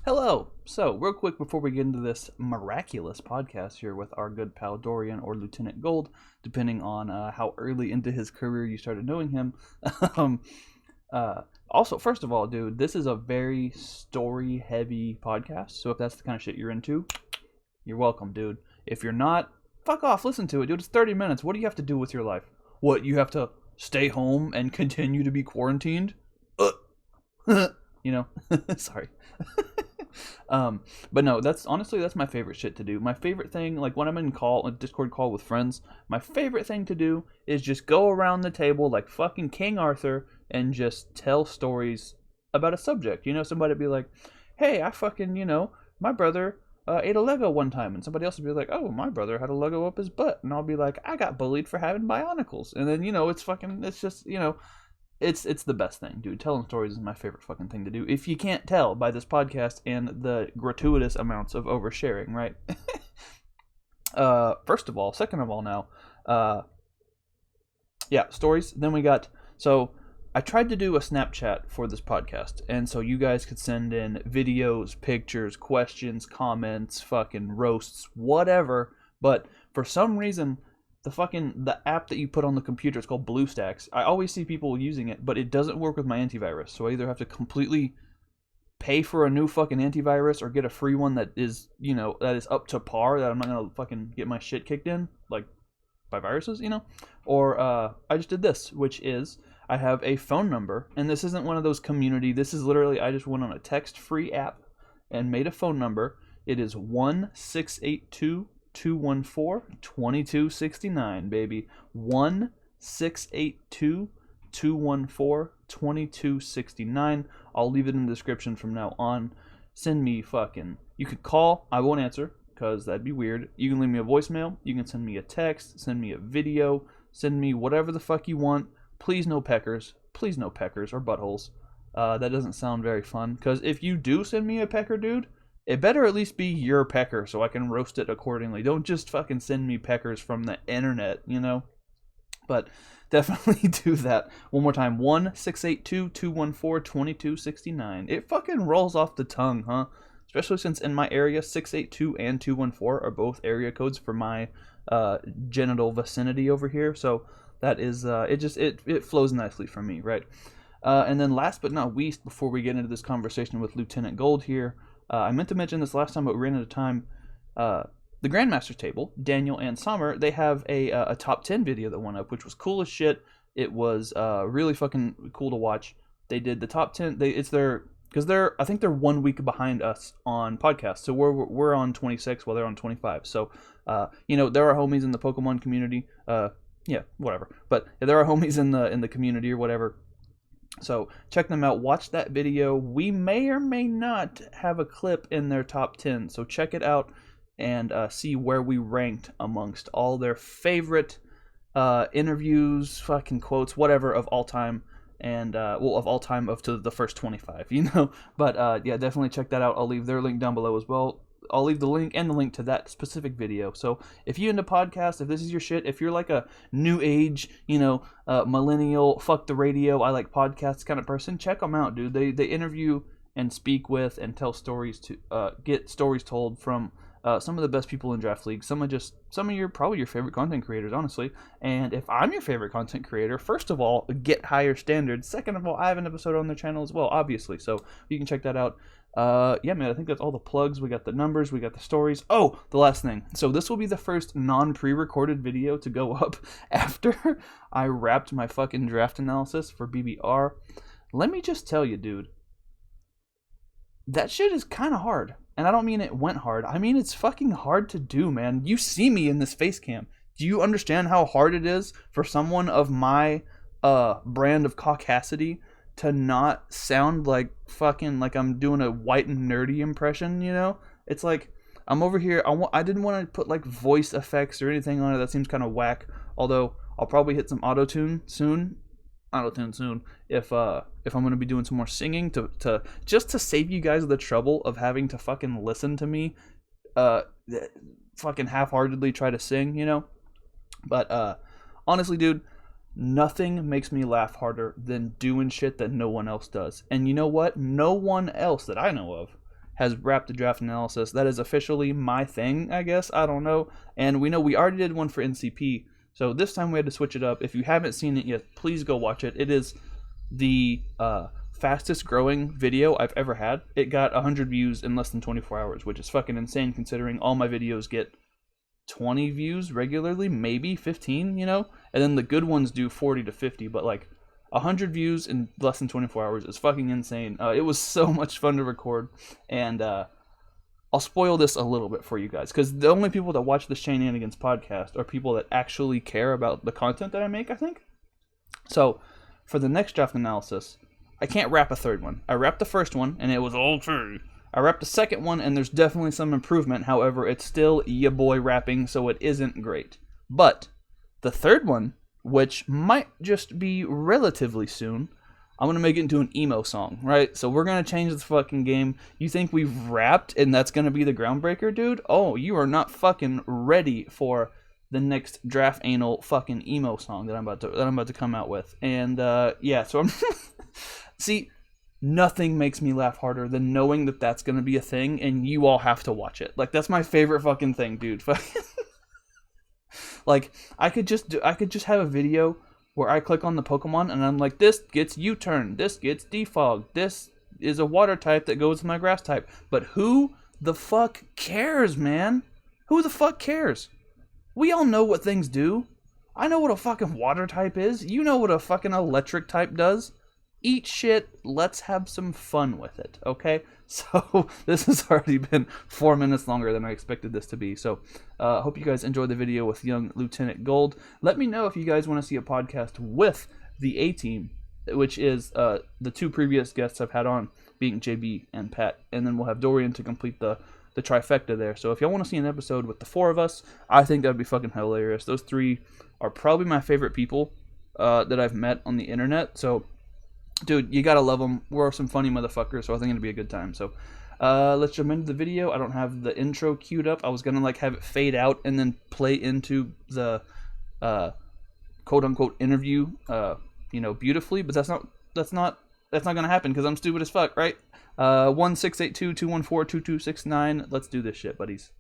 Hello! So, real quick before we get into this miraculous podcast here with our good pal Dorian or Lieutenant Gold, depending on how early into his career you started knowing him. um, also, first of all, dude, this is a very story heavy podcast. So, if that's the kind of shit you're into, you're welcome, dude. If you're not, fuck off, listen to it, dude. It's 30 minutes. What do you have to do with your life? What, you have to stay home and continue to be quarantined? You know? Sorry. But no, that's my favorite shit to do. My favorite thing, like when I'm in a Discord call with friends, my favorite thing to do is just go around the table like fucking King Arthur and just tell stories about a subject. Somebody be like, "Hey, I fucking, my brother ate a Lego one time," and somebody else would be like, "Oh, my brother had a Lego up his butt," and I'll be like, "I got bullied for having bionicles," and then it's just it's the best thing, dude. Telling stories is my favorite fucking thing to do. If you can't tell by this podcast and the gratuitous amounts of oversharing, right? First of all, second of all, now, yeah, stories. Then we got I tried to do a Snapchat for this podcast, and so you guys could send in videos, pictures, questions, comments, fucking roasts, whatever. But for some reason, the app that you put on the computer, it's called BlueStacks. I always see people using it, but it doesn't work with my antivirus. So I either have to completely pay for a new fucking antivirus or get a free one that is up to par, that I'm not gonna fucking get my shit kicked in like by viruses, Or I just did this, which is I have a phone number, and this isn't one of those community. This is literally I just went on a text-free app and made a phone number. It is 1-682-214-2269, baby. 1-682-214-2269. I'll leave it in the description from now on. Send me you could call, I won't answer, because that'd be weird. You can leave me a voicemail, you can send me a text, send me a video, send me whatever the fuck you want. Please no peckers or buttholes. That doesn't sound very fun, because if you do send me a pecker, dude, it better at least be your pecker so I can roast it accordingly. Don't just fucking send me peckers from the internet, But definitely do that. One more time. 1-682-214-2269. It fucking rolls off the tongue, huh? Especially since in my area, 682 and 214 are both area codes for my genital vicinity over here. So that is, it flows nicely for me, right? And then last but not least, before we get into this conversation with Lieutenant Gold here, I meant to mention this last time, but we ran out of time. The Grandmasters Table, Daniel and Summer, they have a top 10 video that went up, which was cool as shit. It was really fucking cool to watch. They did the top 10. Because I think they're 1 week behind us on podcasts. So we're on 26 while they're on 25. So there are homies in the Pokemon community. Yeah, whatever. But there are homies in the community or whatever. So check them out. Watch that video. We may or may not have a clip in their top 10. So check it out and see where we ranked amongst all their favorite interviews, fucking quotes, whatever, of all time. And of all time up to the first 25, But yeah, definitely check that out. I'll leave their link down below as well. I'll leave the link and the link to that specific video. So if you're into podcasts, if this is your shit, if you're like a new age, millennial, fuck the radio, I like podcasts kind of person, check them out, dude. They interview and speak with and tell stories to get stories told from some of the best people in Draft League, some of your probably your favorite content creators, honestly. And if I'm your favorite content creator, first of all, get higher standards. Second of all, I have an episode on their channel as well, obviously. So you can check that out. Yeah, man, I think that's all the plugs. We got the numbers, we got the stories. Oh, the last thing. So this will be the first non-pre-recorded video to go up after I wrapped my fucking draft analysis for BBR. Let me just tell you, dude, that shit is kind of hard. And I don't mean it went hard. I mean it's fucking hard to do, man. You see me in this face cam. Do you understand how hard it is for someone of my brand of caucasity to not sound like fucking like I'm doing a white and nerdy impression, It's like I'm over here. I didn't want to put like voice effects or anything on it. That seems kind of whack. Although I'll probably hit some auto-tune soon if I'm going to be doing some more singing to just to save you guys the trouble of having to fucking listen to me fucking half-heartedly try to sing, But honestly, dude, nothing makes me laugh harder than doing shit that no one else does. And you know what? No one else that I know of has wrapped the draft analysis. That is officially my thing, I guess. I don't know. And we know we already did one for NCP, so this time we had to switch it up. If you haven't seen it yet, please go watch it. It is the fastest growing video I've ever had. It got 100 views in less than 24 hours, which is fucking insane considering all my videos get 20 views regularly, maybe 15, you know? And then the good ones do 40 to 50, but like 100 views in less than 24 hours is fucking insane. It was so much fun to record, and I'll spoil this a little bit for you guys, because the only people that watch the Shaynanigans podcast are people that actually care about the content that I make, I think. So, for the next draft analysis, I can't wrap a third one. I wrapped the first one, and it was okay. I wrapped the second one, and there's definitely some improvement. However, it's still ya boy wrapping, so it isn't great. But the third one, which might just be relatively soon, I'm going to make it into an emo song, right? So we're going to change the fucking game. You think we've wrapped and that's going to be the groundbreaker, dude? Oh, you are not fucking ready for the next draft anal fucking emo song that I'm about to come out with. And yeah, so I'm see, nothing makes me laugh harder than knowing that that's going to be a thing and you all have to watch it. Like, that's my favorite fucking thing, dude. Like, I could just have a video where I click on the Pokemon and I'm like, this gets U-turn, this gets defog, this is a water type that goes with my grass type. But who the fuck cares, man? Who the fuck cares? We all know what things do. I know what a fucking water type is. You know what a fucking electric type does. Eat shit, let's have some fun with it, okay? So, this has already been 4 minutes longer than I expected this to be. So, hope you guys enjoyed the video with young Lieutenant Gold. Let me know if you guys want to see a podcast with the A-Team, which is the two previous guests I've had on, being JB and Pat. And then we'll have Dorian to complete the trifecta there. So, if y'all want to see an episode with the four of us, I think that would be fucking hilarious. Those three are probably my favorite people that I've met on the internet. So, dude, you gotta love them. We're some funny motherfuckers, so I think it'll be a good time. So, let's jump into the video. I don't have the intro queued up. I was gonna like have it fade out and then play into the quote unquote interview, beautifully. But that's not gonna happen because I'm stupid as fuck, right? 1-682-214-2269. Let's do this shit, buddies.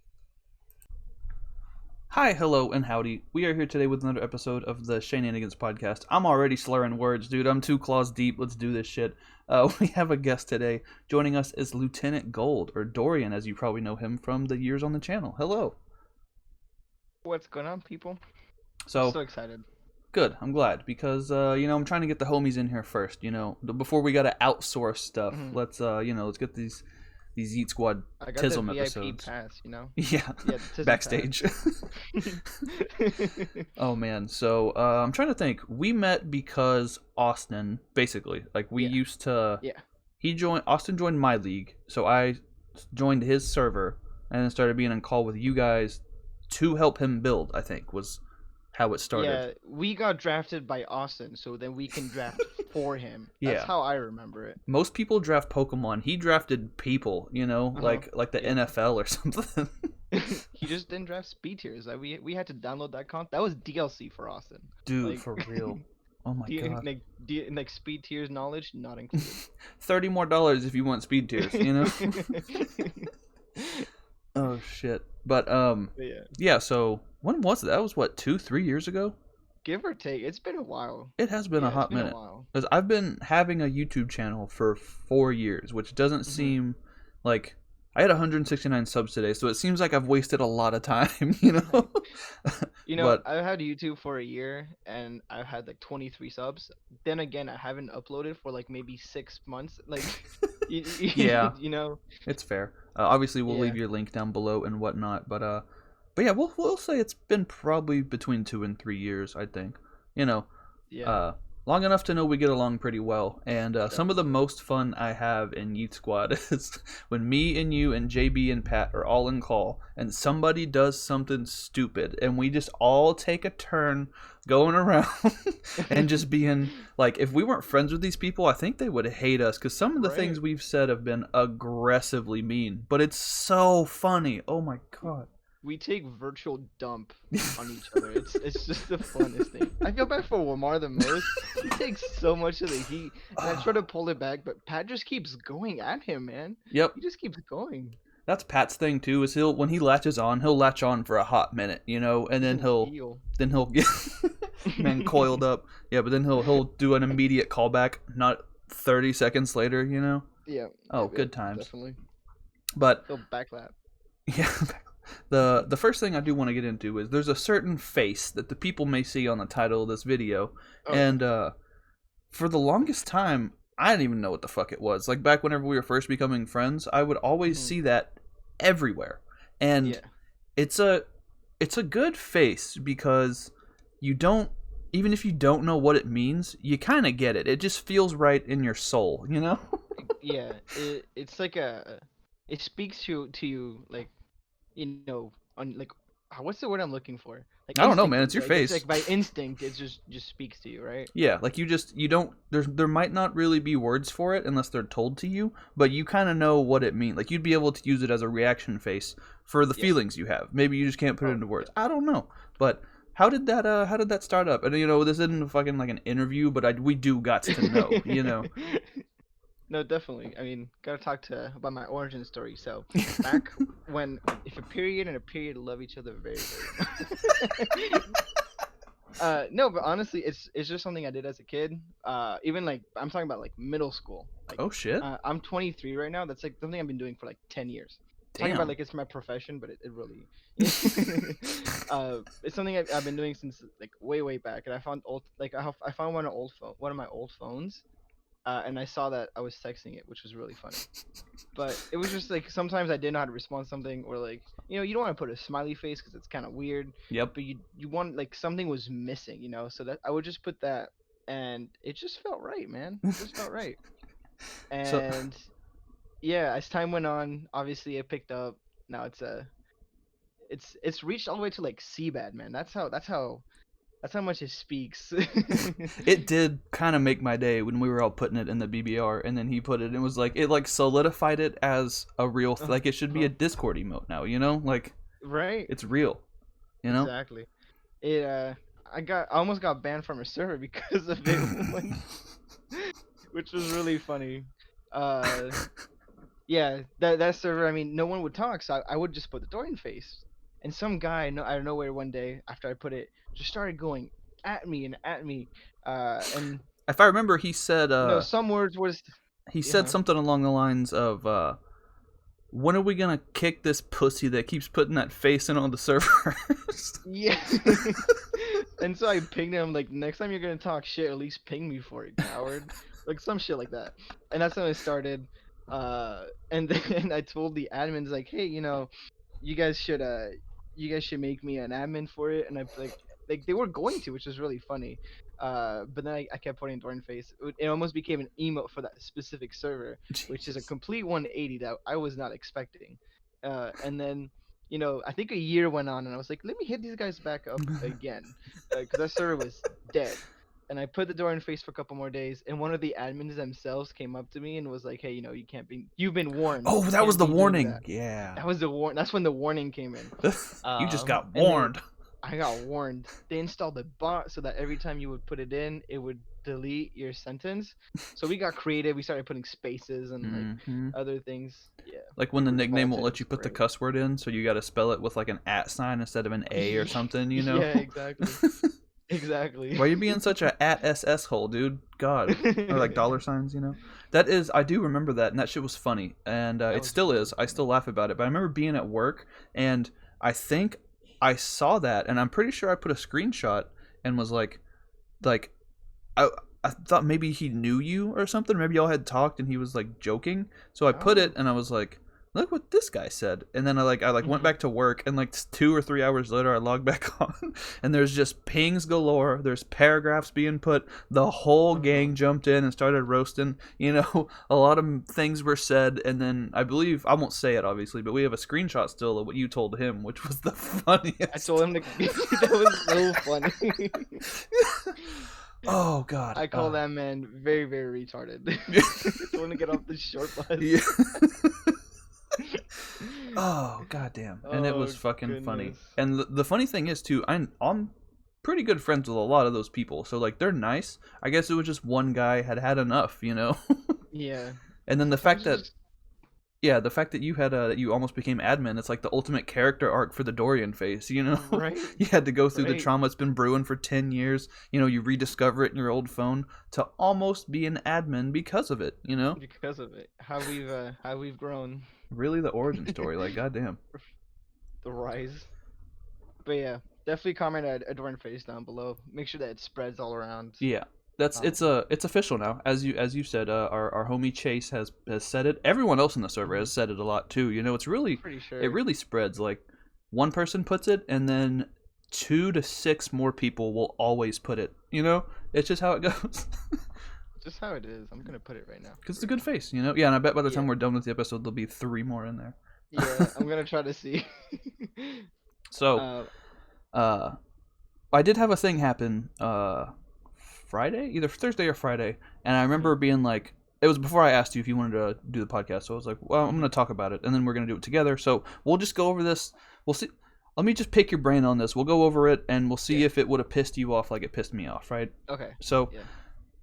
Hi, hello, and howdy. We are here today with another episode of the Shaynanigans podcast. I'm already slurring words, dude. I'm 2 claws deep. Let's do this shit. We have a guest today. Joining us is Lieutenant Gold, or Dorian, as you probably know him from the years on the channel. Hello. What's going on, people? So excited. Good. I'm glad, because, I'm trying to get the homies in here first, before we gotta outsource stuff. Mm-hmm. Let's get these Yeet Squad Tism episodes. Pass, Yeah, backstage. Oh man, so I'm trying to think. We met because Austin, basically, like we used to. Yeah. Austin joined my league, so I joined his server and then started being on call with you guys to help him build. I think was how it started. Yeah, we got drafted by Austin, so then we can draft for him. That's how I remember it. Most people draft Pokemon. He drafted people, like the NFL or something. He just didn't draft speed tiers. We had to download that content. That was DLC for Austin. Dude, for real. Oh my god. Like speed tiers knowledge not included. $30 more if you want speed tiers, Oh shit. But yeah, so when was it? That was what, 2-3 years ago? Give or take. It's been a while. It has been a hot minute. Because I've been having a YouTube channel for 4 years, which doesn't seem like... I had 169 subs today, so it seems like I've wasted a lot of time, But I've had YouTube for a year, and I've had like 23 subs. Then again, I haven't uploaded for like maybe 6 months. Like, yeah, it's fair. Obviously, we'll leave your link down below and whatnot, but yeah, we'll say it's been probably between 2 and 3 years, I think. Long enough to know we get along pretty well. And some of the most fun I have in Yeet Squad is when me and you and JB and Pat are all in call and somebody does something stupid and we just all take a turn going around and just being like, if we weren't friends with these people, I think they would hate us because some of the things we've said have been aggressively mean, but it's so funny. Oh my god. we take virtual dump on each other. It's just the funnest thing. I feel bad for Wamar the most. He takes so much of the heat, and I try to pull it back, but Pat just keeps going at him, man. Yep. He just keeps going. That's Pat's thing too. Is when he latches on, he'll latch on for a hot minute, you know, and then he'll get man coiled up. Yeah, but then he'll do an immediate callback, not 30 seconds later, you know. Yeah. Oh, good times. Definitely. But he'll backlap. Yeah. The first thing I do want to get into is there's a certain face that the people may see on the title of this video, and for the longest time I didn't even know what the fuck it was. Like back whenever we were first becoming friends, I would always see that everywhere, and it's a good face because you don't, even if you don't know what it means, you kind of get it. It just feels right in your soul, you know. Yeah, it's like it speaks to you, like, you know, on like, what's the word I'm looking for? Like, I don't know, man. It's your face. It's like by instinct, it just speaks to you, right? Yeah, like you don't. There might not really be words for it unless they're told to you, but you kind of know what it means. Like you'd be able to use it as a reaction face for the feelings you have. Maybe you just can't put it into words. I don't know, but how did that start up? And you know, this isn't fucking like an interview, but we do got to know, you know. No, definitely. I mean, gotta talk about my origin story. So, back when, if a period and a period love each other very, very much. No, but honestly, it's just something I did as a kid. Even like, I'm talking about like middle school. Like, oh shit. I'm 23 right now. That's like something I've been doing for like 10 years. Damn. Talking about like it's my profession, but it really. It's something I've been doing since like way back, and I found I found one of my old phones. And I saw that I was texting it, which was really funny. But it was just like sometimes I didn't know how to respond to something, or like, you know, you don't want to put a smiley face because it's kind of weird. Yep. But you want, like, something was missing, you know, so that I would just put that, and it just felt right, man. It just felt right. And yeah, as time went on, obviously it picked up. Now it's reached all the way to like CBAD, man. That's how much it speaks. It did kind of make my day when we were all putting it in the BBR, and then he put it, and it was like, it like solidified it as a real like it should be a Discord emote now, you know, like, right, it's real, you know. Exactly. I almost got banned from a server because of it. Which was really funny. Yeah, that server, I mean, no one would talk, so I would just put the Dorian face. And some guy out of nowhere one day, after I put it, just started going at me. And if I remember, he said, some words was... He said something along the lines of, when are we gonna kick this pussy that keeps putting that face in on the servers? Yeah. And so I pinged him, like, next time you're gonna talk shit, at least ping me for it, coward. Like, some shit like that. And that's when it started. And then I told the admins, like, hey, you know, you guys should make me an admin for it. And I like they were going to, which was really funny. But then I kept putting Dorian face. It almost became an emote for that specific server, which is a complete 180 that I was not expecting. And then, you know, I think a year went on, and I was like, let me hit these guys back up again, because that server was dead. And I put the Dorian face for a couple more days, and one of the admins themselves came up to me and was like, hey, you know, you've been warned. Oh, that was the warning. Yeah. That was the warning. That's when the warning came in. You just got warned. I got warned. They installed a bot so that every time you would put it in, it would delete your sentence. So we got creative. We started putting spaces and like other things. Yeah. Like when the nickname won't let you put the cuss word in, so you got to spell it with like an @ sign instead of an A or something, you know? Yeah, exactly. Exactly. Why are you being such a @SS hole, dude? God. Or like $signs, you know? That is, I do remember that, and that shit was funny. And it still is. I still laugh about it. But I remember being at work, and I think I saw that, and I'm pretty sure I put a screenshot and was like I thought maybe he knew you or something. Maybe y'all had talked and he was like joking. So I put it, and I was like, look what this guy said. And then I went back to work, and like 2 or 3 hours later I logged back on, and there's just pings galore. There's paragraphs being put. The whole gang jumped in and started roasting. You know, a lot of things were said, and then I believe, I won't say it obviously, but we have a screenshot still of what you told him, which was the funniest. I told him that was so funny. Oh God! I call that man very, very retarded. I want to get off this short bus. Yeah. Oh goddamn! And it was Oh fucking funny. goodness. And the funny thing is too, I'm pretty good friends with a lot of those people, so like they're nice. I guess it was just one guy had enough, you know. Yeah. And then the Sometimes fact you that just the fact that you had that you almost became admin, it's like the ultimate character arc for the Dorian face, you know. right, You had to go through the right. trauma it's been brewing for 10 years. You know, you rediscover it in your old phone to almost be an admin because of it, you know. Because of it, how we've grown, Really the origin story, like goddamn. the rise. But yeah, definitely comment at Adorn Face down below. Make sure that it spreads all around. Yeah. That's it's official now. As you said, our homie Chase has said it. Everyone else in the server has said it a lot too. You know, Pretty sure. it really spreads. Like one person puts it, and then 2 to 6 more people will always put it. You know, it's just how it goes. Just how it is. I'm gonna put it right now. Because it's a good face, you know. Yeah, and I bet by the time Yeah. we're done with the episode, there'll be 3 more in there. Yeah, I'm gonna try to see. So, I did have a thing happen Friday, either Thursday or Friday, and I remember being like, it was before I asked you if you wanted to do the podcast, so I was like, well, I'm going to talk about it, and then we're going to do it together. So we'll just go over this. We'll see. Let me just pick your brain on this. We'll go over it, and we'll see if it would have pissed you off like it pissed me off, right? Okay. So Yeah.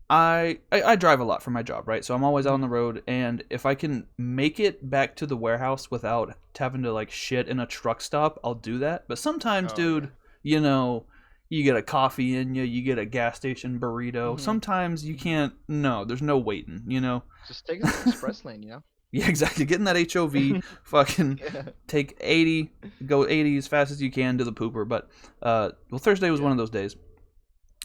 I drive a lot for my job, right? So I'm always out on the road, and if I can make it back to the warehouse without having to like shit in a truck stop, I'll do that. But sometimes, dude, you know, you get a coffee in you, you get a gas station burrito. Sometimes you can't. No, there's no waiting. You know. Just take the express lane, you know. Yeah, exactly. Get in that HOV, fucking Yeah. take 80, go 80 as fast as you can to the pooper. But well, Thursday was one of those days.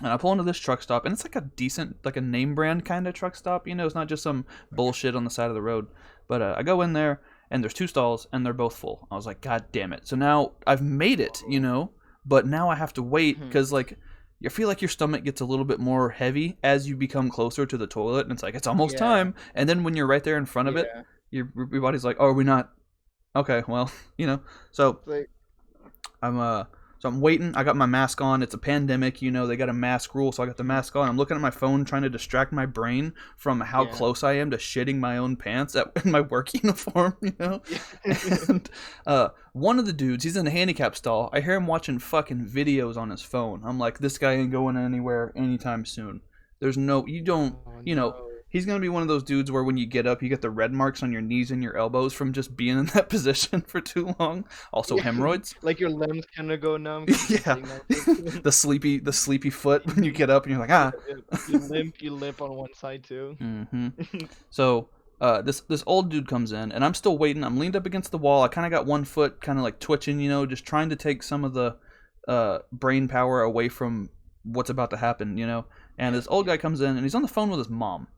And I pull into this truck stop, and it's like a decent, like a name brand kind of truck stop. You know, it's not just some bullshit on the side of the road. But I go in there, and there's 2 stalls, and they're both full. I was like, God damn it. So now I've made it, you know, but now I have to wait because, like, you feel like your stomach gets a little bit more heavy as you become closer to the toilet, and it's like, it's almost time. And then when you're right there in front of it, your body's like, oh, are we not? Okay, well, you know. So Like, I'm waiting. I got my mask on. It's a pandemic, you know. They got a mask rule, so I got the mask on. I'm looking at my phone, trying to distract my brain from how close I am to shitting my own pants in my work uniform, you know. And one of the dudes, he's in the handicap stall. I hear him watching fucking videos on his phone. I'm like, this guy ain't going anywhere anytime soon. There's no, you don't, you know. He's going to be one of those dudes where when you get up, you get the red marks on your knees and your elbows from just being in that position for too long. Also hemorrhoids. Like your limbs kind of go numb. Yeah. the sleepy foot when you get up and you're like, ah. You limp on one side too. So this old dude comes in, and I'm still waiting. I'm leaned up against the wall. I kind of got one foot kind of like twitching, you know, just trying to take some of the brain power away from what's about to happen, you know. And this old guy comes in, and he's on the phone with his mom.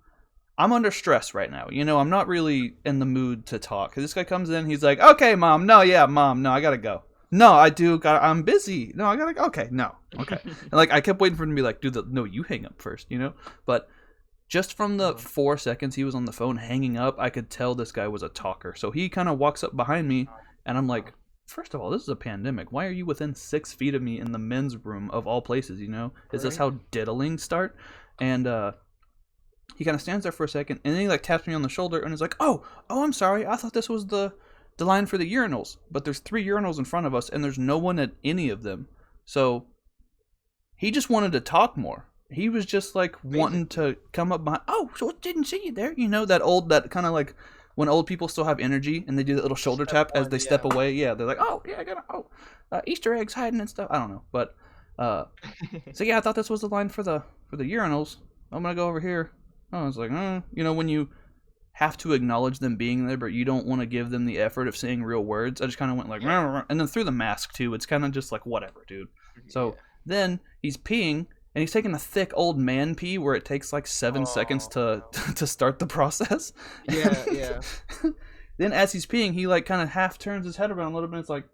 I'm under stress right now. You know, I'm not really in the mood to talk. This guy comes in, he's like, okay, mom, no, I gotta go. No, I'm busy. No, I gotta go. Okay, no, okay. And like, I kept waiting for him to be like, dude, no, you hang up first, you know? But just from the 4 seconds he was on the phone hanging up, I could tell this guy was a talker. So he kind of walks up behind me, and I'm like, first of all, this is a pandemic. Why are you within 6 feet of me in the men's room of all places, you know? Is this how diddling start? And, he kind of stands there for a second, and then he like taps me on the shoulder, and is like, "Oh, I'm sorry. I thought this was the line for the urinals, but there's 3 urinals in front of us, and there's no one at any of them." So he just wanted to talk more. He was just like wanting to come up behind. Oh, so didn't see you there. You know that kind of like when old people still have energy and they do that little shoulder tap as they step away. Yeah, they're like, "Oh yeah, I got Easter eggs hiding and stuff." I don't know, but so yeah, I thought this was the line for the urinals. I'm gonna go over here. I was like, you know, when you have to acknowledge them being there, but you don't want to give them the effort of saying real words. I just kind of went like, and then through the mask too. It's kind of just like whatever, dude. So then he's peeing, and he's taking a thick old man pee where it takes like 7 seconds to start the process. Yeah. Then as he's peeing, he like kind of half turns his head around a little bit. It's like,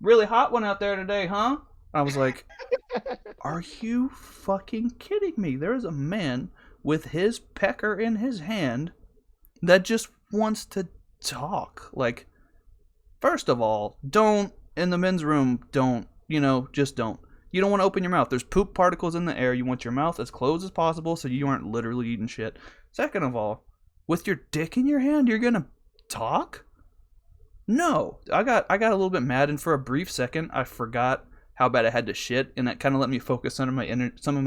really hot one out there today, huh? I was like, are you fucking kidding me? There is a man with his pecker in his hand that just wants to talk. Like, first of all, don't, in the men's room, don't, you know, just don't. You don't want to open your mouth. There's poop particles in the air. You want your mouth as closed as possible so you aren't literally eating shit. Second of all, with your dick in your hand, you're gonna talk? No, I got a little bit mad, and for a brief second, I forgot how bad I had to shit, and that kind of let me focus some of my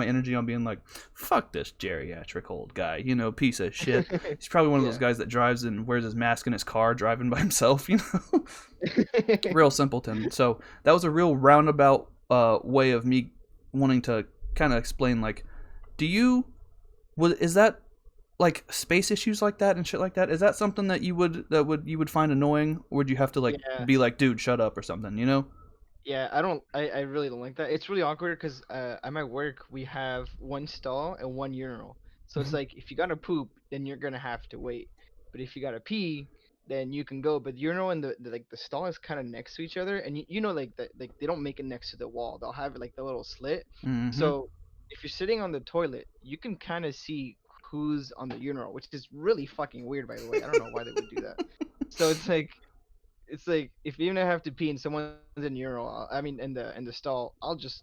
energy on being like, "Fuck this geriatric old guy, piece of shit." He's probably one of those Yeah. guys that drives and wears his mask in his car, driving by himself, real simpleton. So that was a real roundabout way of me wanting to kind of explain, like, do you is that like space issues like that and shit like that? Is that something that you would find annoying, or would you have to like Yeah. be like, dude, shut up or something? Yeah, I really don't like that. It's really awkward because at my work we have one stall and one urinal. So it's like if you gotta poop, then you're gonna have to wait. But if you gotta pee, then you can go. But the urinal and the stall is kind of next to each other, and you know like they don't make it next to the wall. They'll have like the little slit. Mm-hmm. So if you're sitting on the toilet, you can kind of see who's on the urinal, which is really fucking weird, by the way. I don't know why they would do that. So it's like if even I have to pee and someone's in urinal, I mean in the stall,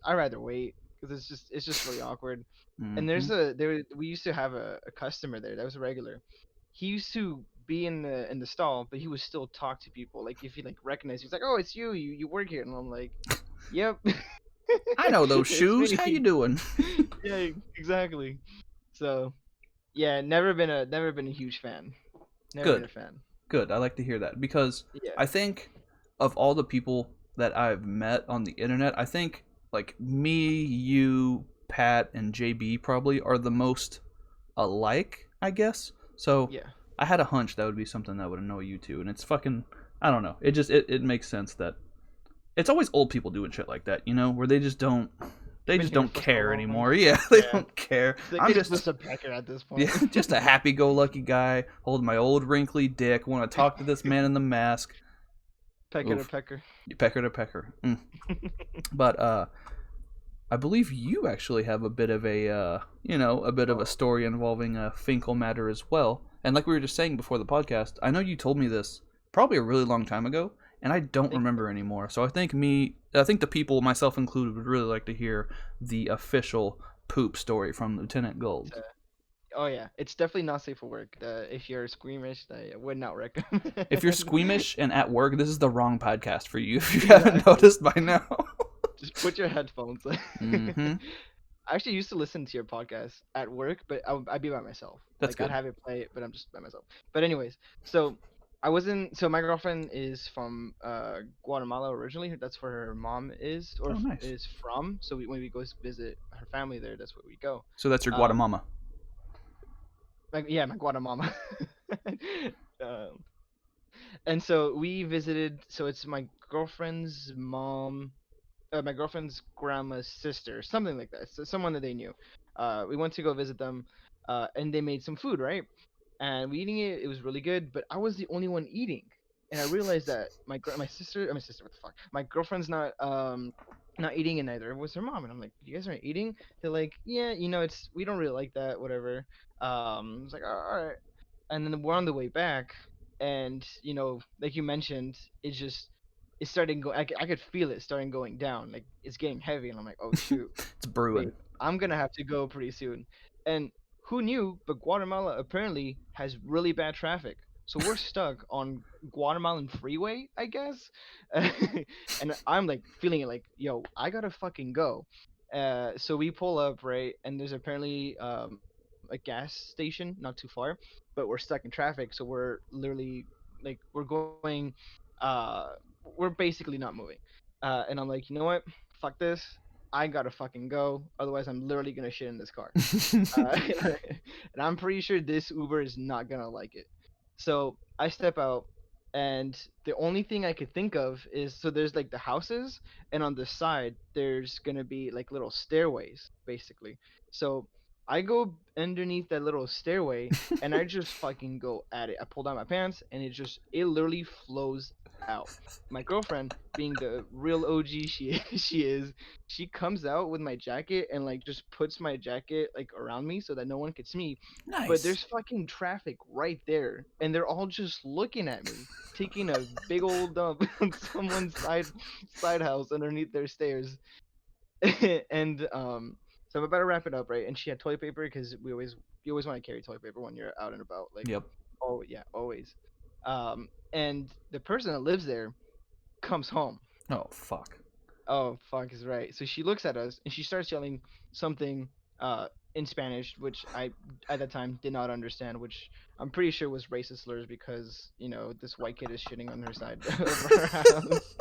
I rather wait because it's just really awkward. And Mm-hmm. we used to have a customer there that was a regular. He used to be in the stall, but he would still talk to people. Like if he like recognized, he's like, "Oh, it's you work here," and I'm like, "Yep, I know those it's shoes. How you me." doing? Yeah, exactly. So yeah, never been a huge fan. Never been a Good. fan. Good. I like to hear that because Yeah. I think of all the people that I've met on the internet, I think like me, you, Pat, and JB probably are the most alike, I guess. So Yeah. I had a hunch that would be something that would annoy you too, and it's fucking. I don't know. It makes sense that it's always old people doing shit like that, where they Been just here don't for so care long. anymore. Yeah, they Yeah. don't care. Like I'm they're just just a pecker at this yeah, point. just a happy-go-lucky guy holding my old wrinkly dick. Want to talk to this man in the mask. Pecker to Oof, pecker. pecker to pecker. But I believe you actually have a bit of a bit of a Oh, story involving a Finkel matter as well. And like we were just saying before the podcast, I know you told me this probably a really long time ago, and I I don't think so. remember anymore. So I think the people, myself included, would really like to hear the official poop story from Lieutenant It's, Gold. oh yeah, it's definitely not safe for work. If you're squeamish, I would not recommend. If you're squeamish and at work, this is the wrong podcast for you. If you haven't Exactly. noticed by now. Just put your headphones. Mm-hmm. I actually used to listen to your podcast at work, but I'd be by myself. That's Like I'd good. have it play, but I'm just by myself. But anyways, so I wasn't. So my girlfriend is from Guatemala originally. That's where her mom is Oh, nice. is from. So when we go visit her family there, that's where we go. So that's your Um, Guatemala. like yeah, my Guatemala. um, and so we visited. So it's my girlfriend's mom, my girlfriend's grandma's sister, something like that. So someone that they knew. We went to go visit them, and they made some food, right? And we eating it. It was really good, but I was the only one eating, and I realized that my sister, what the fuck, my girlfriend's not eating, and neither was her mom. And I'm like, you guys aren't eating? They're like, yeah, it's we don't really like that, whatever. I was like, all right. And then we're on the way back, and like you mentioned, it started I could feel it starting going down, like it's getting heavy, and I'm like, oh shoot, It's brewing. wait, I'm gonna have to go pretty soon. And who knew, but Guatemala apparently has really bad traffic. So we're stuck on Guatemalan freeway, I guess. And I'm like feeling it like, yo, I gotta fucking go. So we pull up, right? And there's apparently a gas station not too far, but we're stuck in traffic. So we're literally like we're going uh we're basically not moving. And I'm like, you know what? Fuck this. I gotta fucking go. Otherwise, I'm literally gonna shit in this car. Uh, and I'm pretty sure this Uber is not gonna like it. So I step out, and the only thing I could think of is so there's like the houses, and on the side there's gonna be like little stairways, basically. So I go underneath that little stairway, and I just fucking go at it. I pull down my pants, and it literally flows out. My girlfriend, being the real OG she is, she comes out with my jacket and like just puts my jacket like around me so that no one could see me. But Nice. there's fucking traffic right there, and they're all just looking at me, taking a big old dump on someone's side house underneath their stairs. And so I'm about to wrap it up, right? And she had toilet paper because you always want to carry toilet paper when you're out and about, like, Yep. oh yeah, always. And the person that lives there comes home. Oh fuck. Oh fuck is right. So she looks at us and she starts yelling something in Spanish, which I at that time did not understand, which I'm pretty sure was racist slurs because, you know, this white kid is shitting on her side of her house.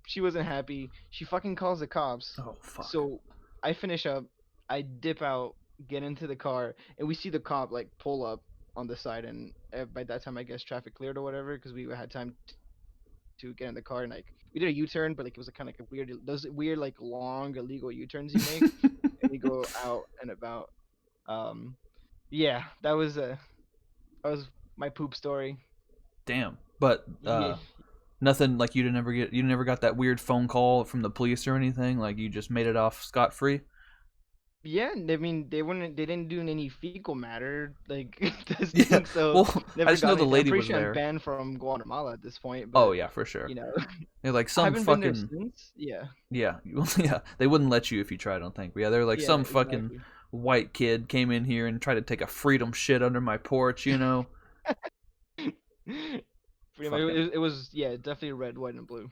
She wasn't happy. She fucking calls the cops. Oh fuck. So I finish up, I dip out, get into the car, and we see the cop like pull up on the side, and by that time I guess traffic cleared or whatever because we had time to get in the car, and like we did a U-turn, but like it was a kind of like a weird, those weird like long illegal U-turns you make, and we go out and about. Um, yeah, that was my poop story. Damn. But Yeah, nothing like you never got that weird phone call from the police or anything. Like you just made it off scot free. yeah. I mean, they didn't do any fecal matter like Yeah. testing, so Well, I never just know got the anything. I'm lady pretty was sure I'm there. banned from Guatemala at this point, Oh but yeah, for sure. you know, They're like I some haven't been there fucking since. Yeah, yeah, yeah. They wouldn't let you if you tried. I don't think. But yeah, they're like yeah, some fucking exactly. white kid came in here and tried to take a freedom shit under my porch. You know. Pretty much, Fucking. it was yeah, definitely red, white, and blue.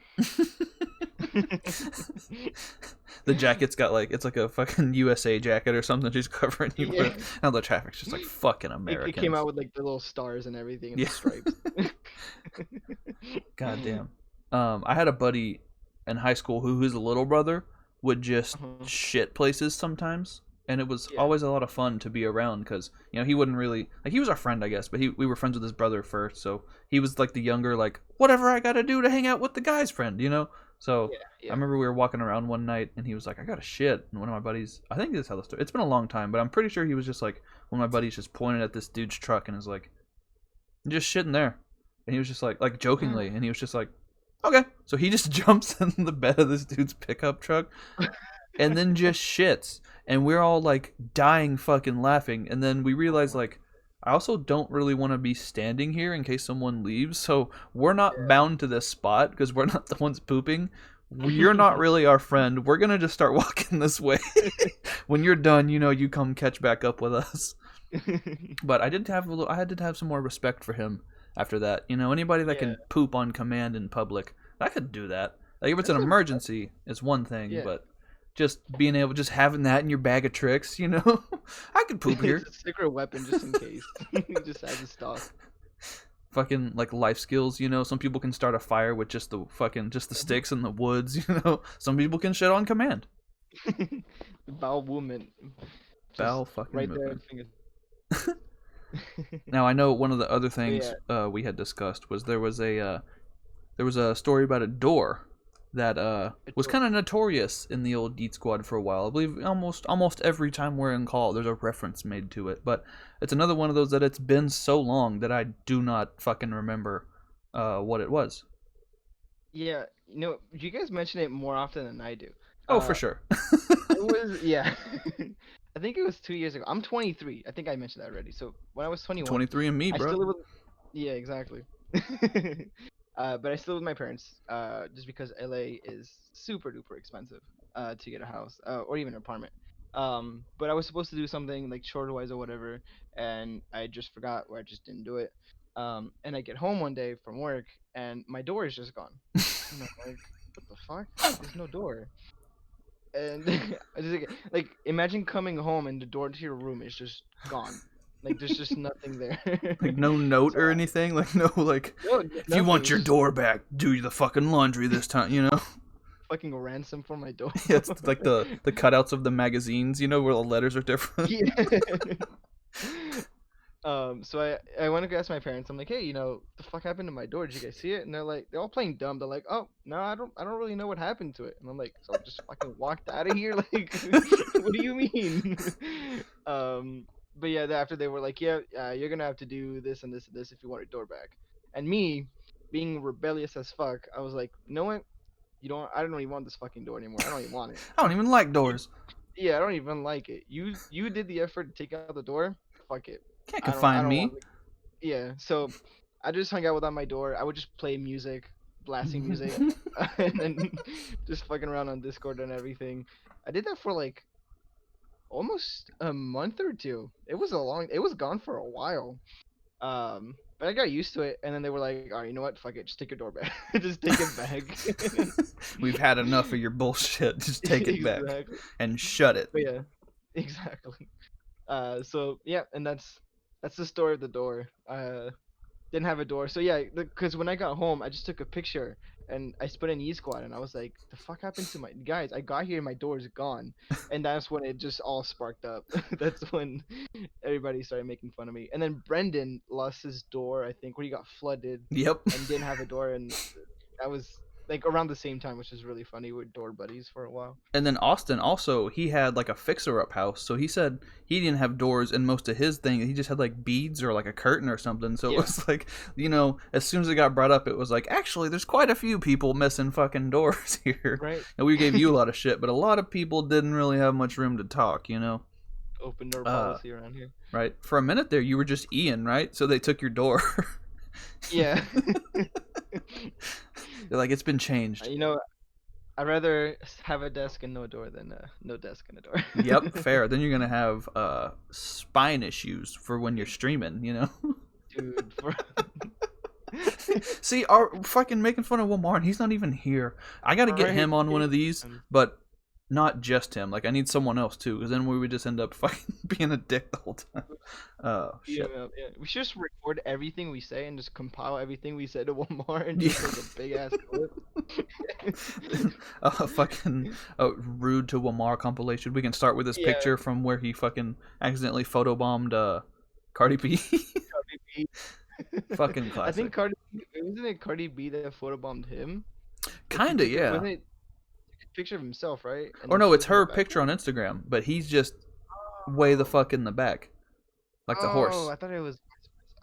The jacket's got like it's like a fucking USA jacket or something. She's covering you Yeah, with. Now the traffic's just like fucking it came Americans. out with like the little stars and everything and Yeah. the stripes. Goddamn. I had a buddy in high school who his little brother would just Uh-huh. shit places sometimes, and it was Yeah, always a lot of fun to be around because he wouldn't really like he was our friend I guess, but we were friends with his brother first, so he was like the younger like whatever I gotta do to hang out with the guy's friend. So yeah, I yeah. remember we were walking around one night and he was like I got to shit, and one of my buddies I think this is how the story. It's been a long time, but I'm pretty sure he was just like one of my buddies just pointed at this dude's truck and is like just shitting there. And he was just like jokingly, and he was just like, okay. So he just jumps in the bed of this dude's pickup truck and then just shits. And we're all like dying fucking laughing. And then we realize like I also don't really want to be standing here in case someone leaves. So we're not bound to this spot because we're not the ones pooping. You're not really our friend. We're gonna just start walking this way. When you're done, you come catch back up with us. But I had to have some more respect for him after that. Anybody that Yeah, can poop on command in public, I could do that. Like if it's an that's emergency, it's one thing, yeah. but just being able, just having that in your bag of tricks, I could poop It's here. a secret weapon just in case. Just as a stock. Fucking like life skills, some people can start a fire with just the sticks in the woods. Some people can shit on command. The bowel movement, Bowel just fucking right there. movement. Finger. Now I know one of the other But things yeah, we had discussed was there was a story about a door that was door. kind of notorious in the old Geek Squad for a while. I believe almost every time we're in call, there's a reference made to it. But it's another one of those that it's been so long that I do not fucking remember what it was. Yeah, you guys mention it more often than I do. Oh, for Uh, sure. it was yeah. I think it was 2 years ago. I'm 23. I think I mentioned that already. So when I was 21, 23 and me, I bro. still live with. Yeah, exactly. But I still live with my parents. Just because LA is super duper expensive. To get a house. Or even an apartment. But I was supposed to do something like chore wise or whatever, and I just forgot, or I just didn't do it. And I get home one day from work, and my door is just gone. And I'm like, what the fuck? There's no door. And I just like imagine coming home and the door to your room is just gone. Like there's just nothing there. Like no note So or anything. Like no like no, if you nothing. want It's your just door back, do the fucking laundry this time. fucking ransom for my door. Yeah, it's like the cutouts of the magazines, where the letters are different. Yeah. So I went to go ask my parents. I'm like, hey, the fuck happened to my door? Did you guys see it? And they're all playing dumb. They're like, oh no, I don't really know what happened to it. And I'm like, so I just fucking walked out of here. Like, what do you mean? But yeah, after they were like, yeah, you're gonna have to do this and this and this if you want your door back. And me, being rebellious as fuck, I was like, you know what? I don't even want this fucking door anymore. I don't even want it. I don't even like doors. Yeah, I don't even like it. You did the effort to take out the door. Fuck it. Can't I confine don't want me. it. Yeah, so I just hung out without my door. I would just play music, blasting music, and then just fucking around on Discord and everything. I did that for like almost a month or two. It was gone for a while. But I got used to it, and then they were like, "All right, you know what? Fuck it, just take your door back. Just take it back." We've had enough of your bullshit. Just take it back Exactly. and shut it. But yeah, exactly. So yeah, and that's the story of the door. Didn't have a door. So yeah, because when I got home, I just took a picture and I put in E Squad, and I was like, "The fuck happened to my guys? I got here, my door is gone," and that's when it just all sparked up. That's when everybody started making fun of me. And then Brendan lost his door, I think, where he got flooded Yep. and didn't have a door, and that was like around the same time, which is really funny. We're door buddies for a while. And then Austin also, he had like a fixer-up house, so he said he didn't have doors in most of his thing. He just had like beads or like a curtain or something. So it was like, as soon as it got brought up, it was like, actually, there's quite a few people missing fucking doors here. Right. And we gave you a lot of shit, but a lot of people didn't really have much room to talk, Open door policy around here. Right. For a minute there, you were just Ian, right? So they took your door. Yeah. They're like, it's been changed. I'd rather have a desk and no door than no desk and a door. Yep, fair. Then you're gonna have spine issues for when you're streaming, Dude, See, our fucking making fun of Wilmar, and he's not even here. I gotta get him on one of these, but not just him. Like, I need someone else too, because then we would just end up fucking being a dick the whole time. Oh shit. Yeah. We should just record everything we say and just compile everything we said to one more and just make a big ass clip. Fucking rude to Wilmar compilation. We can start with this picture from where he fucking accidentally photobombed Cardi B. Cardi B. Fucking classic. I think wasn't it Cardi B that photobombed him? Kinda, yeah. Wasn't it a picture of himself, right? Or no, it's her picture on Instagram, but he's just way the fuck in the back, like the horse. Oh, I thought it was.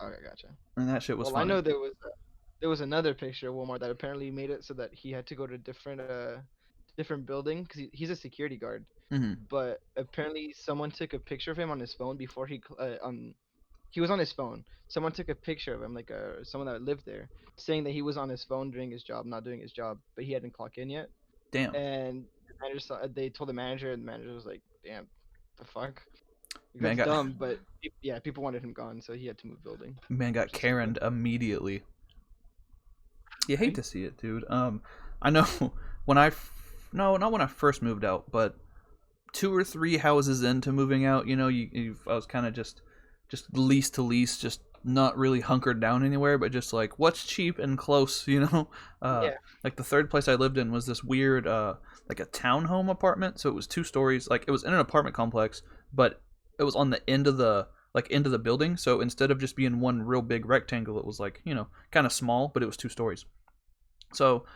Okay, gotcha. And that shit was funny. I know there was another picture of Walmart that apparently made it so that he had to go to a different building because he's a security guard. Mm-hmm. But apparently someone took a picture of him on his phone before he was on his phone. Someone took a picture of him, like someone that lived there, saying that he was on his phone doing his job, not doing his job, but he hadn't clocked in yet. Damn. And the manager they told the manager, and the manager was like, "Damn, the fuck." That's dumb, but yeah, people wanted him gone, so he had to move building. Man got Karen'd immediately. You hate to see it, dude. I know not when I first moved out, but 2 or 3 houses into moving out, I was kind of just lease to lease, just not really hunkered down anywhere, but just like what's cheap and close, Like the third place I lived in was this weird, like a townhome apartment. So it was 2 stories, like it was in an apartment complex, but it was on the end of the building. So instead of just being one real big rectangle, it was like, kind of small, but it was 2 stories. So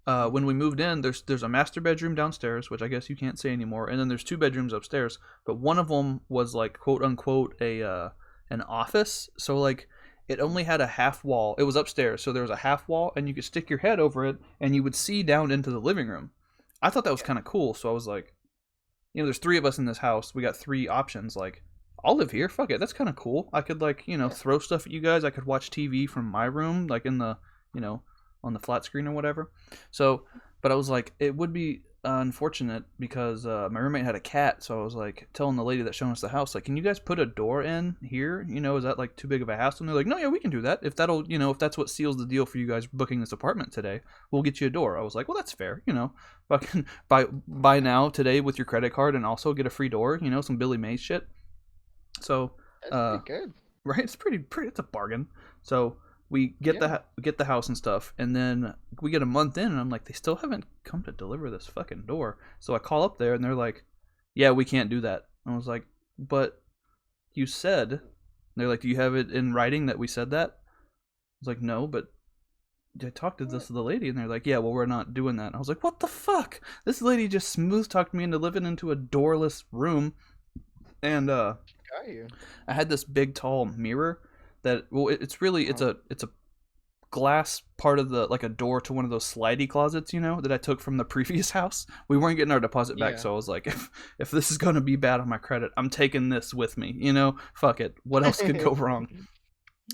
when we moved in, there's a master bedroom downstairs, which I guess you can't say anymore, and then there's 2 bedrooms upstairs. But one of them was like quote unquote an office. So like it only had a half wall. It was upstairs, so there was a half wall, and you could stick your head over it, and you would see down into the living room. I thought that was kind of cool, so I was like, there's 3 of us in this house. We got 3 options. Like, I'll live here. Fuck it. That's kind of cool. I could like, throw stuff at you guys. I could watch TV from my room, like in the, on the flat screen or whatever. So, but I was like, it would be unfortunate because my roommate had a cat. So I was like telling the lady that showed us the house, like, can you guys put a door in here? Is that like too big of a hassle? And they're like, no, yeah, we can do that. If that'll, if that's what seals the deal for you guys booking this apartment today, we'll get you a door. I was like, well, that's fair. Fucking buy now today with your credit card and also get a free door. Some Billy Mays shit. So, that's pretty good. Right? It's pretty. It's a bargain. So we get the house and stuff, and then we get a month in, and I'm like, they still haven't come to deliver this fucking door. So I call up there, and they're like, yeah, we can't do that. And I was like, but you said. And they're like, do you have it in writing that we said that? I was like, no, but I talked to the lady, and they're like, yeah, well, we're not doing that. And I was like, what the fuck? This lady just smooth talked me into living into a doorless room, and I had this big tall mirror that, well, it's a glass part of the, like a door to one of those slidey closets, that I took from the previous house. We weren't getting our deposit back, so I was like, if this is gonna be bad on my credit, I'm taking this with me, fuck it, what else could go wrong?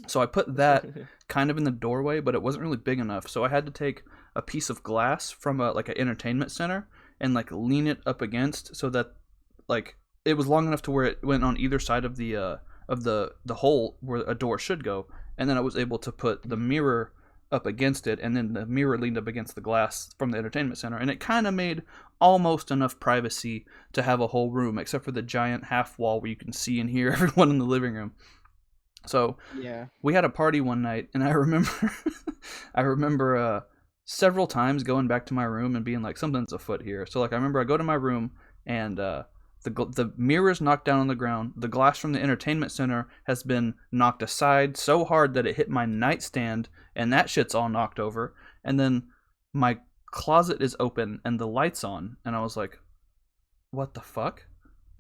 So I put that kind of in the doorway, but it wasn't really big enough, so I had to take a piece of glass from like an entertainment center and like lean it up against so that like it was long enough to where it went on either side of the hole where a door should go, and then I was able to put the mirror up against it, and then the mirror leaned up against the glass from the entertainment center, and it kind of made almost enough privacy to have a whole room, except for the giant half wall where you can see and hear everyone in the living room. So Yeah. we had a party one night, and I remember several times going back to my room and being like, something's afoot here. So like I remember I go to my room, and the mirror's knocked down on the ground. The glass from the entertainment center has been knocked aside so hard that it hit my nightstand, and that shit's all knocked over. And then my closet is open and the light's on, and I was like, what the fuck?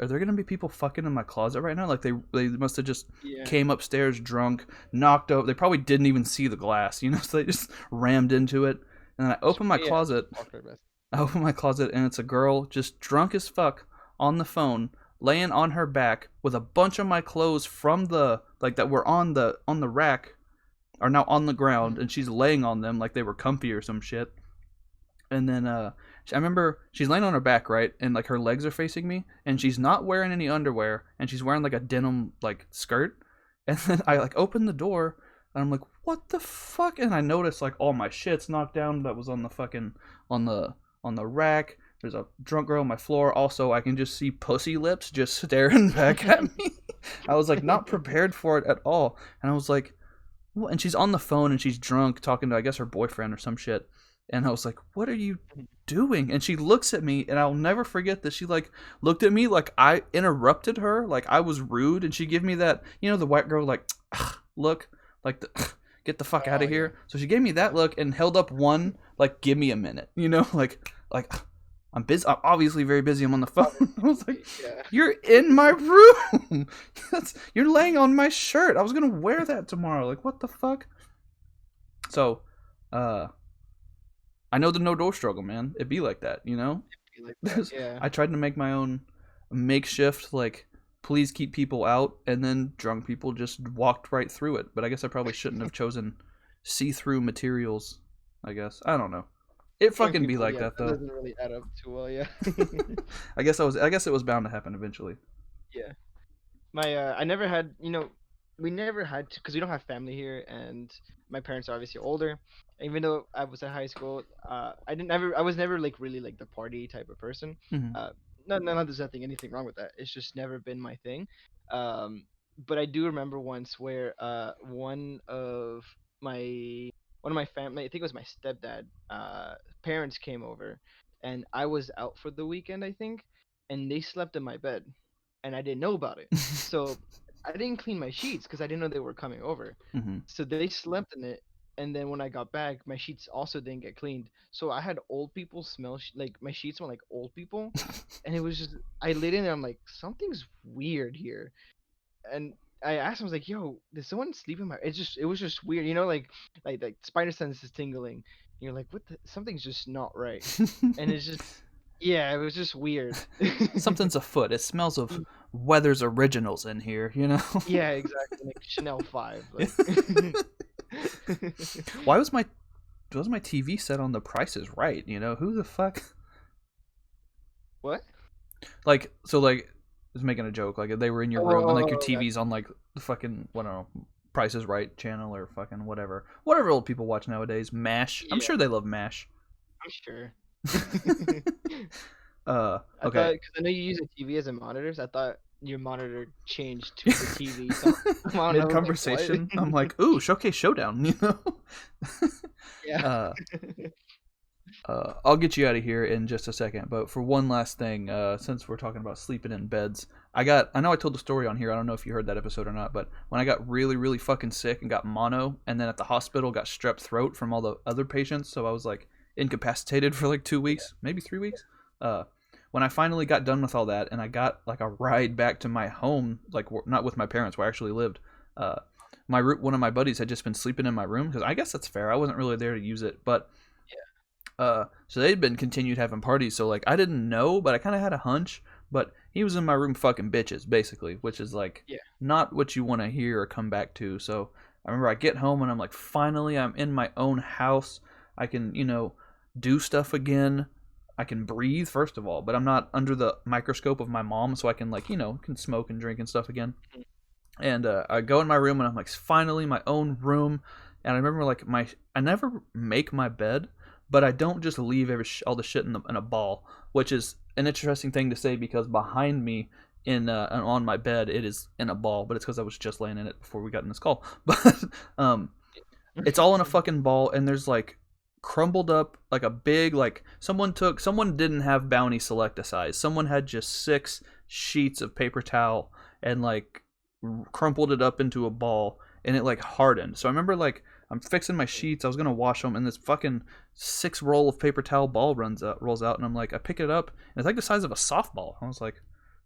Are there gonna be people fucking in my closet right now? Like they must have just came upstairs drunk, knocked over. They probably didn't even see the glass, so they just rammed into it. And then I open my closet. I open my closet, and it's a girl just drunk as fuck on the phone, laying on her back with a bunch of my clothes from the that were on the rack are now on the ground, and she's laying on them like they were comfy or some shit. And then I remember she's laying on her back, right, and like her legs are facing me, and she's not wearing any underwear, and she's wearing like a denim like skirt. And then I like open the door, and I'm like, what the fuck? And I notice like all my shit's knocked down that was on the fucking on the rack. There's a drunk girl on my floor. Also, I can just see pussy lips just staring back at me. I was like not prepared for it at all, and I was like, well, and she's on the phone and she's drunk talking to, I guess, her boyfriend or some shit. And I was like, what are you doing? And she looks at me, and I'll never forget that she like looked at me like I interrupted her, like I was rude, and she gave me that, the white girl like look, like get the fuck out of here. So she gave me that look and held up one like, give me a minute, like I'm busy. I'm obviously very busy. I'm on the phone. I was like, you're in my room. You're laying on my shirt. I was gonna wear that tomorrow. Like, what the fuck? So, I know the no door struggle, man. It'd be like that, I tried to make my own makeshift, like, please keep people out, and then drunk people just walked right through it. But I guess I probably shouldn't have chosen see-through materials, I guess. I don't know. It fucking be like that, though. It doesn't really add up too well, yeah. I guess it was bound to happen eventually. Yeah. I never had, we never had to, because we don't have family here, and my parents are obviously older. Even though I was at high school, I was never like really like the party type of person. Mm-hmm. Not there's anything wrong with that. It's just never been my thing. But I do remember once where one of my family, I think it was my stepdad, parents came over, and I was out for the weekend, I think, and they slept in my bed, and I didn't know about it. So I didn't clean my sheets because I didn't know they were coming over. Mm-hmm. So they slept in it, and then when I got back, my sheets also didn't get cleaned. So I had old people smell like my sheets smell like old people, and it was just I laid in there. I'm like, something's weird here, and I asked him, I was like, yo, did someone sleep in my? It was just weird, like spider sense is tingling. And you're like, what? Something's just not right, and it's just. Yeah, it was just weird. Something's afoot. It smells of Weathers Originals in here, Yeah, exactly. Like Chanel 5. Like. Why was my TV set on The Price is Right? Who the fuck? What? Like, so like, I was making a joke. Like, they were in your room, and like your TV's on like the fucking, I don't know, Price is Right channel or fucking whatever old people watch nowadays. MASH. Yeah. I'm sure they love MASH. I'm sure. Okay. Because I know you use a TV as a monitor, so I thought your monitor changed to the TV. So mid conversation, I'm like, ooh, Showcase Showdown, Yeah. I'll get you out of here in just a second, but for one last thing, since we're talking about sleeping in beds, I know I told the story on here. I don't know if you heard that episode or not, but when I got really, really fucking sick and got mono, and then at the hospital got strep throat from all the other patients, so I was like incapacitated for like 2 weeks, maybe 3 weeks. When I finally got done with all that, and I got like a ride back to my home, like not with my parents where I actually lived, one of my buddies had just been sleeping in my room, because I guess that's fair. I wasn't really there to use it, but so they'd been continued having parties, so like I didn't know, but I kind of had a hunch. But he was in my room fucking bitches, basically, which is like not what you want to hear or come back to. So I remember I get home and I'm like, finally, I'm in my own house. I can, do stuff again. I can breathe, first of all, but I'm not under the microscope of my mom, so I can like, can smoke and drink and stuff again. And I go in my room, and I'm like, finally my own room. And I remember like I never make my bed, but I don't just leave all the shit in a ball, which is an interesting thing to say because behind me on my bed it is in a ball, but it's because I was just laying in it before we got in this call. But it's all in a fucking ball, and there's like crumbled up like a big like someone didn't have Bounty select a size. Someone had just 6 sheets of paper towel and like crumpled it up into a ball, and it like hardened. So I remember like I'm fixing my sheets, I was gonna wash them, and this fucking 6 roll of paper towel ball rolls out, and I'm like, I pick it up, and it's like the size of a softball. I was like,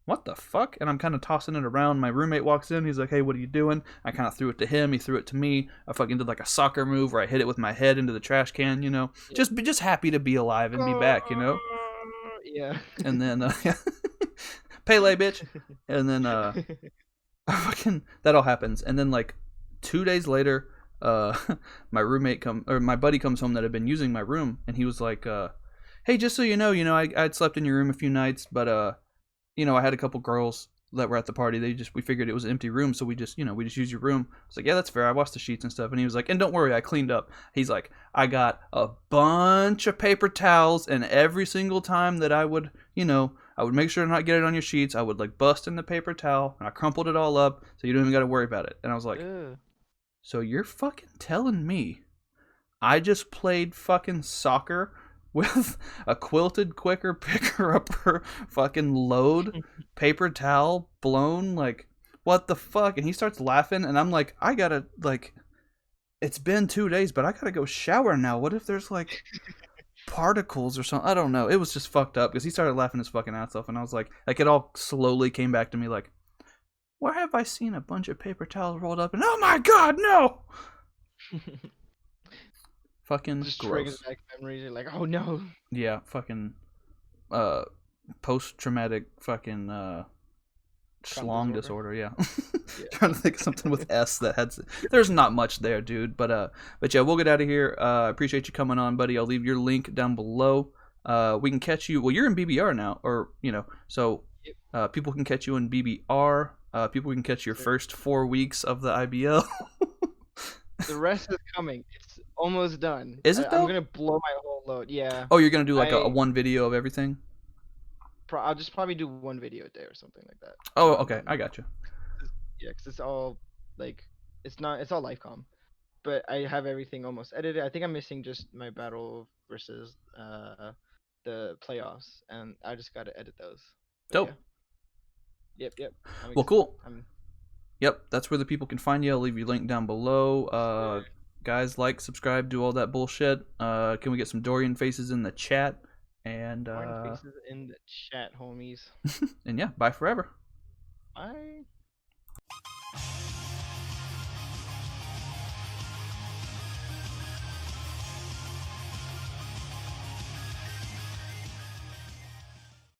what the fuck? And I'm kind of tossing it around. My roommate walks in. He's like, hey, what are you doing? I kind of threw it to him. He threw it to me. I fucking did like a soccer move where I hit it with my head into the trash can, you know? Just happy to be alive and be back, you know? Yeah. And then, Pele, bitch. And then, fucking, that all happens. And then, like, 2 days later, my buddy comes home that had been using my room, and he was like, hey, just so you know, I'd slept in your room a few nights, but, I had a couple girls that were at the party. We figured it was an empty room, so we just use your room. I was like, yeah, that's fair. I washed the sheets and stuff. And he was like, and don't worry, I cleaned up. He's like, I got a bunch of paper towels, and every single time that I would make sure to not get it on your sheets, I would like bust in the paper towel, and I crumpled it all up, so you don't even got to worry about it. And I was like, so you're fucking telling me I just played fucking soccer with a quilted quicker picker upper fucking load paper towel blown, like what the fuck? And he starts laughing, and I'm like, I gotta like, it's been 2 days, but I gotta go shower now. What if there's like particles or something? I don't know. It was just fucked up because he started laughing his fucking ass off, and I was like it all slowly came back to me like, where have I seen a bunch of paper towels rolled up? And oh my god, no! Fucking just gross. Triggers back memories. You're like, oh no. Yeah, fucking post-traumatic fucking schlong disorder. Yeah. Trying to think of something with S that had. There's not much there, dude. But yeah, we'll get out of here. I appreciate you coming on, buddy. I'll leave your link down below. We can catch you. Well, you're in BBR now, or so people can catch you in BBR. People can catch your first 4 weeks of the IBL. The rest is coming. It's almost done. Is it though? I'm gonna blow my whole load. Yeah. Oh, you're gonna do like a one video of everything? I'll just probably do 1 video a day or something like that. Oh, okay. I got you. Yeah, because it's all like it's all live com, but I have everything almost edited. I think I'm missing just my battle versus the playoffs, and I just gotta edit those. But dope. Yeah. Yep. Well, cool. Yep, that's where the people can find you. I'll leave your link down below. Guys, like, subscribe, do all that bullshit. Can we get some Dorian faces in the chat? And Dorian faces in the chat, homies. And yeah, bye forever. Bye.